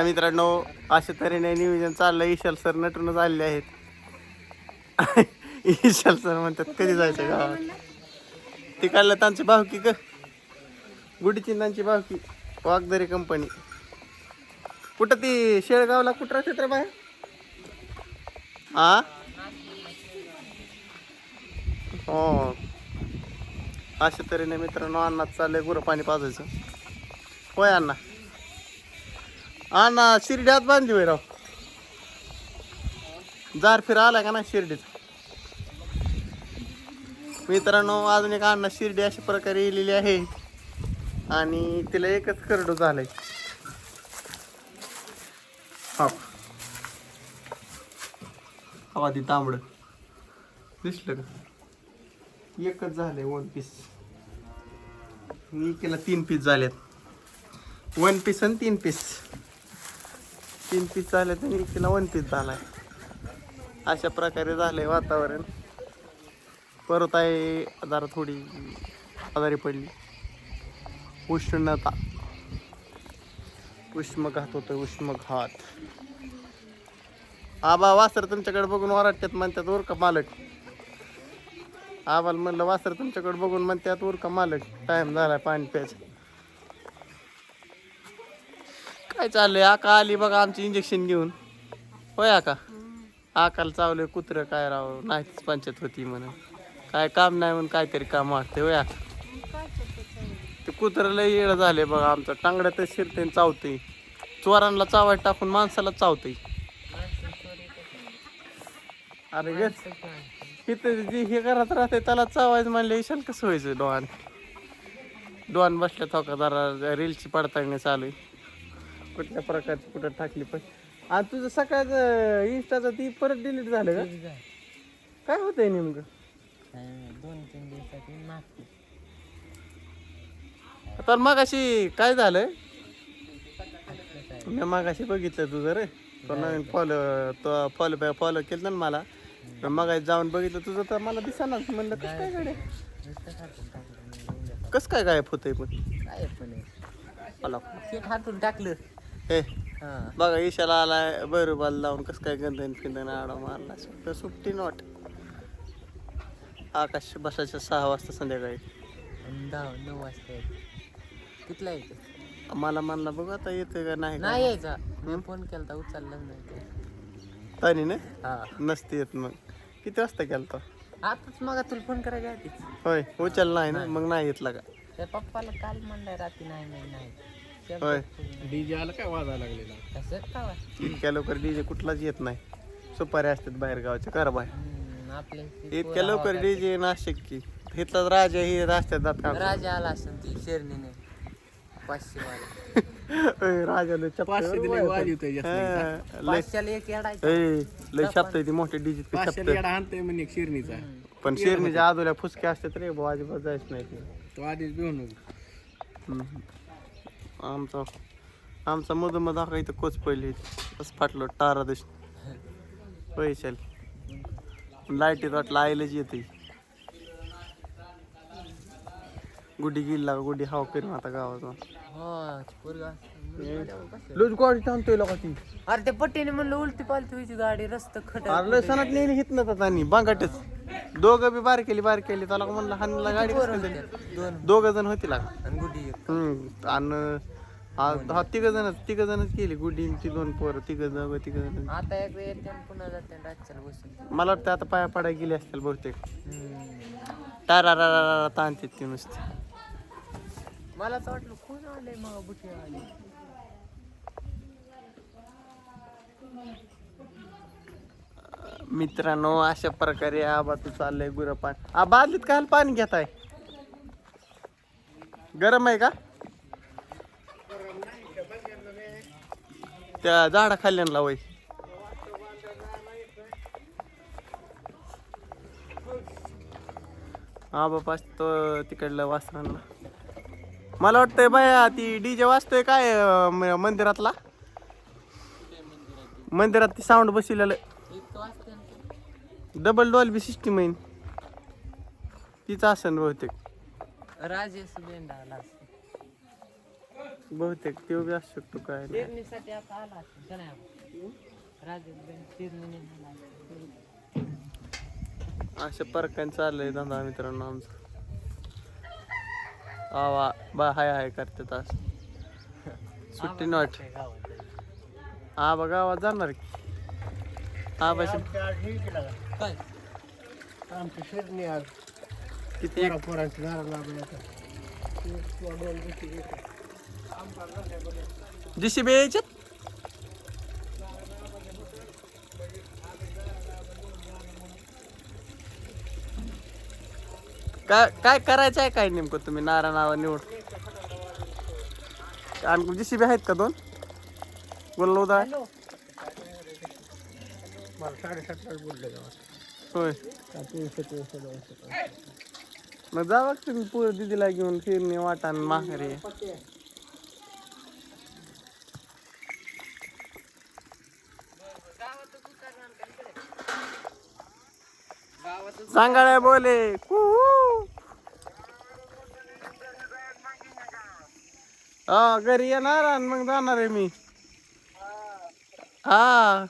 मित्रांनो अशा तऱ्हेने नियोजन चाललं. ईशाल सर नटूनच आलेले आहेत. ईशाल सर म्हणतात कधी जायचं गावात. तिकडलं त्यांची भावकी ग गुढीचिंदांची भावकी वाघदरी कंपनी. कुठं ती शेळगावला कुठं राहते तर बाहेर हो. अशा तऱ्हेने मित्रांनो अण्णा चाललंय गुरं पाणी पाजायचं. होय अण्णा. अण्णा शिर्डी आत बांधली होय राव. जार फिर आलाय का ना शिर्डीत. मित्रांनो अजून एक अण्णा शिर्डी अशा प्रकारे येलेली आहे आणि तिला एकच करडू झालंय. हो हवा ती तांबड दिसलं का. एकच झालंय 1 पीस. मी केला 3 पीस झालेत. 1 पीस आणि 3 पीस. 3 पीस झालेत आणि केला 1 पीस झालाय. अशा प्रकारे झालंय वातावरण. परत आहे जरा थोडी आजारी पडली. उष्णता उष्मघात होतं. उष्मघात. आबा वासर तुमच्याकडे बघून वराट्यात म्हणतात वर का मालक. आबाला म्हणलं वासर तुमच्याकडे बघून म्हणतात वर का मालक. टाइम झालाय पाणी प्यायचं. काय चाललंय. आका आली बघा आमची इंजेक्शन घेऊन. होय आका. आकाला चावलंय कुत्रं काय राव. नाहीच पंचायत होती म्हणून काय काम नाही म्हणून काहीतरी काम वाटते. होय आका. ते कुत्रं लय येळं झाले बघा. आमचं टांगड्यातच शिरते चावतंय. चोरांना चावाय टाकून माणसाला चावतंय. अरे गे इथं जे हे करत राहते त्याला चावायचं म्हणलं इशाल कसं व्हायचं. डॉन बसल्या थोका जरा रीलची पडताळणी चालू आहे. कुठल्या प्रकारची कुठं टाकली पण. आणि तुझं सकाळचं इंस्टाचं ती परत डिलीट झालं का. काय होतंय नेमकं. 2-3 दिवसाची मागते. तर मग अशी काय झालं. मी मगाशी बघितलं तुझं रे. तो नवीन फॉलो केलं ना मला. मग जाऊन बघितलं तुझं तर मला दिसेना. म्हणलं कसं काय गाड्या कसं काय गायब होतंय पण. काय पण मला शेट हातून टाकलं. हे बघा ईशाला आलाय बरोबर लावून कसं काय गंधन फिंदन आडा मारला. सुट्टी नॉट. आकाश बसायचं 6 वाजता संध्याकाळी. 9 वाजता कितला यायचं. मला म्हणला बघ आता येतोय का नाही. नाही यायचा. मी फोन केला तर उचललं नाही. तनी ना हा नसते येत. मग किती वाजता केलता. आताच मग तुला फोन करायच्या आधीच. होय उचल नाही ना मग नाही येतला का. त्या पप्पाला काल म्हणलंय रात्री नाही. होय डीजे आला काय वाजायला लागलेला. कसं का इतक्या लवकर डीजे कुठलाच येत नाही. सुपारी असतात बाहेर गावचे करा बाहेर. आपल्या इतक्या लवकर डीजे नाशिक की इथलाच राजा ही असतात जात का. राजा आला असेल ती शेरणीने 500 वाला. राजाला 500 दिले वाजवतोय जास्त. 500ला एक येडायचा. लय छापतय ती मोठे डीजे 500 येडा आणतोय म्हणे शिरणीचा. पण शेरणीच्या आदोल्या फुसके असतात रे भाऊ. अजिबात जायच नाही ते. तो आधीच घेऊन नको. आमचा मधोमध हा इथं कोच पडली. बस फाटलो टारा दिस पैशाल. लाईटीत वाटलं आईलाच येते. गुडी गेली गुडी हाव करीन आता गावात. लूज गाडी थांबतोय लोक ती. अरे ते पट्टीने म्हणलं उलटी पालती व्हायची गाडी. रस्ता खट. अरे सणात नेली हित ना त्यांनी बांगाटच. दोघं बी बारकेली त्याला म्हणलं हानला गाडी दोघ जण होती लाग. आणि गुडी आणि हा तिघ जणच केली. गुडी ती 2 पोरं तिघ जण. आता एकदा येते पुन्हा जाते रातच्याला बसून. मला वाटतं आता पाया पडाय गेली असतील बहुतेक. टारा ताणते ती नुसती. मला तर वाटलं कोण आलंय मग बुटी आले. मित्रांनो अशा प्रकारे आबा तू चाललंय गुरपान. बादलीत काय पाणी घेत आहे. गरम आहे का. त्या झाडा खाल्ल्याला वय. आबा पाचतो तिकडलं वासरांना. मला वाटतंय बाया ती डीजे वाजतोय काय मंदिरातला. मंदिरात ती साऊंड बसलेलं डबल डॉल्बी सिस्टीम आहे. तिचं असेल बहुतेक. राजेश बेंड आला. बहुतेक ते बी असू शकतो काय नाही. पेरणीसाठी आता आला असेल का नाही राजूबेन पेरणी अशा परकाने चाललंय धंदा मित्रांनो आमचा. आवा बा हाय करतात आज सुट्टी नॉट. आबा गावात जाणार की आबाशी काय आमची शिरणी आज किती पोरांची नारळ लागली JCB यायच्यात. काय काय करायचं आहे काय नेमकं तुम्ही नावा निवड. आणि JCB आहेत का 2 बोललो हॅलो मला 7:30 बोलले गावात होय. 300 मग जावा तुम्ही पोर दिदीला घेऊन फिरणे वाटाण माघारी. सांगाळ्या बोले हा घरी येणार आणि मग जाणार आहे मी. हा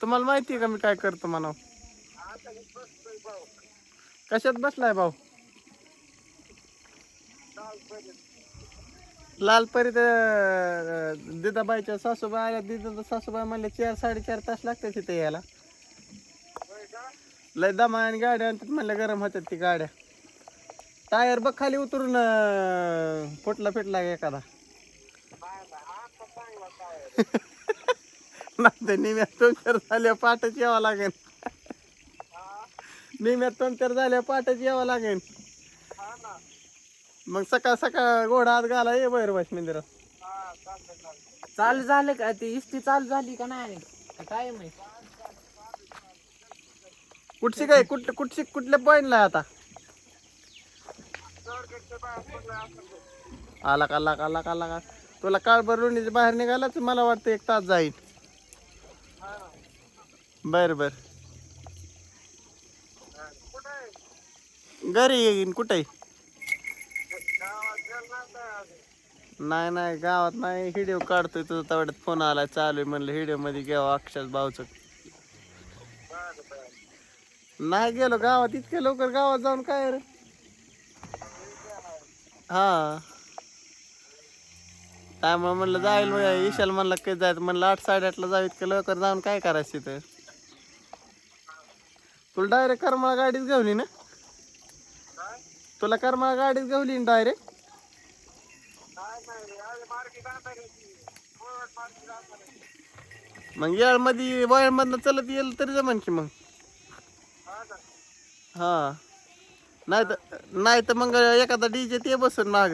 तुम्हाला माहिती आहे का मी काय करतो म्हणा. कशात बसलाय भाऊ. लालपरीत दिदाबाईच्या सासूबाई आल्या. दिदा सासूबाई म्हणले 4-4.5 तास लागतात तिथे यायला. लय दमा आणि गाड्या आणतात म्हणल्या गरम होतात ती गाड्या. टायर बघ खाली उतरून फुटला फिटला एखादा. नाही निम्यात पंक्चर झाल्या पाटाची यावं लागेल. निम्यात पंक्चर झाल्या पाटाची यावं लागेल. मग सकाळ सकाळ घोडा आत घाला ये भैरवाश मंदिरात. चालू झालं का ती इष्टी चालू झाली का नाही टाइम आहे कुठची काय कुठल्या पॉईंटला आता आला का तुला काळभर लोणीच्या बाहेर निघालाच मला वाटतं 1 तास जाईल. बर घरी येईन. कुठे नाही गावात नाही. व्हिडिओ काढतोय तुझा तेवढ्यात फोन आला चालू आहे म्हणलं व्हिडिओ मध्ये घ्यावं अक्षर भाऊचं. नाही गेलो गावात इतक्या लवकर. गावात जाऊन काय रे. हा त्यामुळे म्हणलं जाईल. ईशाला म्हणलं काही जायचं म्हणलं 8-8:30 जाऊ. इतक्या लवकर जाऊन काय करायचं तर. तुला डायरेक्ट करमाळा गाडीच घेवली ना. तुला करमाळा गाडीच घेवली ना डायरेक्ट. मग येळ मध्ये वयामधनं चलत येईल तरी जमन की मग. हा नाही तर मग एखादा डीजे ते बसून माग.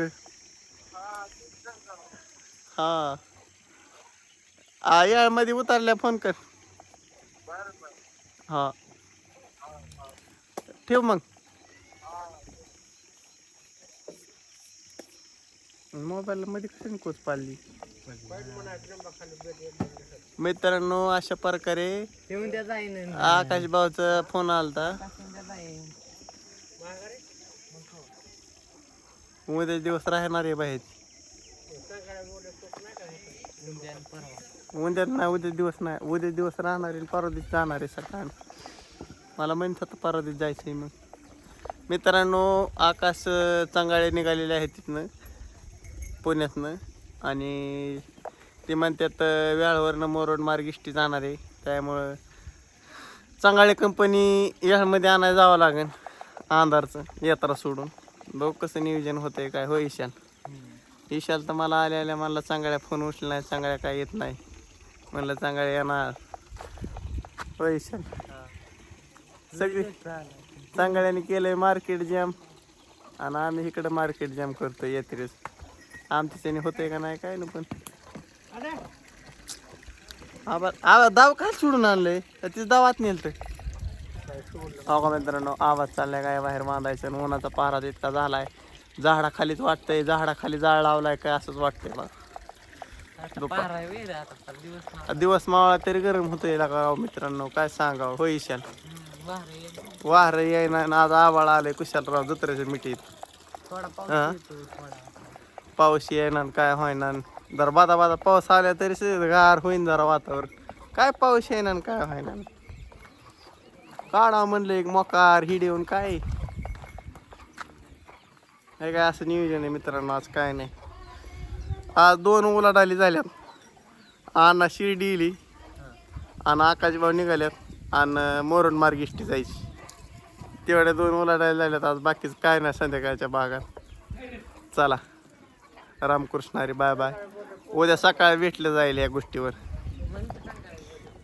हा येळ मध्ये उतरल्या फोन कर. हा ठेव मग. मोबाईल मध्ये कशी कोच पाडली. मित्रांनो अशा प्रकारे ठेवून त्या जाईन आकाश भाऊचा फोन आलता. उद्या दिवस राहणार आहे बाहेर. उद्या दिवस राहणार आहे. परवा दिवशी जाणार आहे सकाळी. मला म्हणत होतं परवा दिवशी जायचंय. मग मित्रांनो आकाश चांगाळे निघालेले आहेत तिथनं पुण्यातनं. आणि ते म्हणतात वेळावरनं मोरोड मार्ग इष्टी जाणार आहे. त्यामुळं चांगाळे कंपनी यामध्ये आणायला जावं लागेल अंधारचं यात्रा सोडून. बघू कसं नियोजन होतंय काय. हो ईशाल तर मला आल्या मला चांगल्या फोन उचल नाही. चांगल्या काय येत नाही म्हणलं चांगल्या येणार. हो ईशाल सगळी चांगल्याने केलंय मार्केट जॅम. आणि आम्ही इकडं मार्केट जॅम करतो यात्रेस. आमच्याने होतंय का नाही काय ना. पण आवाज दाव काय सोडून आणलंय तिथं दावात नेलत. हो का मित्रांनो आवाज चाललाय काय बाहेर बांधायचं. आणि उन्हाचा पारा इतका झालाय. झाडाखालीच वाटतंय. झाडाखाली जाळ लावलाय काय असंच वाटतंय बघ. दिवस मावळा तरी गरम होतोय का मित्रांनो काय सांगावं. हो ईशाल वार येईना. आज आबाळ आलंय कुशालराव जत्रेच्या मिठीत. पाऊस येईना काय होईना. जरा बादा बादा पाऊस आला तरी गार होईन जरा वातावरण. काय पाऊस येईना आणि काय व्हायना. काढा म्हणलं एक मोकार ही देऊन काय हे काय असं नियोजन आहे मित्रांनो. आज काय नाही. आज 2 उलाढाली झाल्यात. अण्णा शिर्डी इली आणि आकाशभाऊ निघाल्यात आणि मोरण मार्ग इष्टी जायची. तेवढ्या 2 उलाढाली झाल्यात आज. बाकीचं काय नाही संध्याकाळच्या भागात. चला रामकृष्ण हरी बाय बाय. उद्या सकाळी भेटलं जाईल या गोष्टीवर.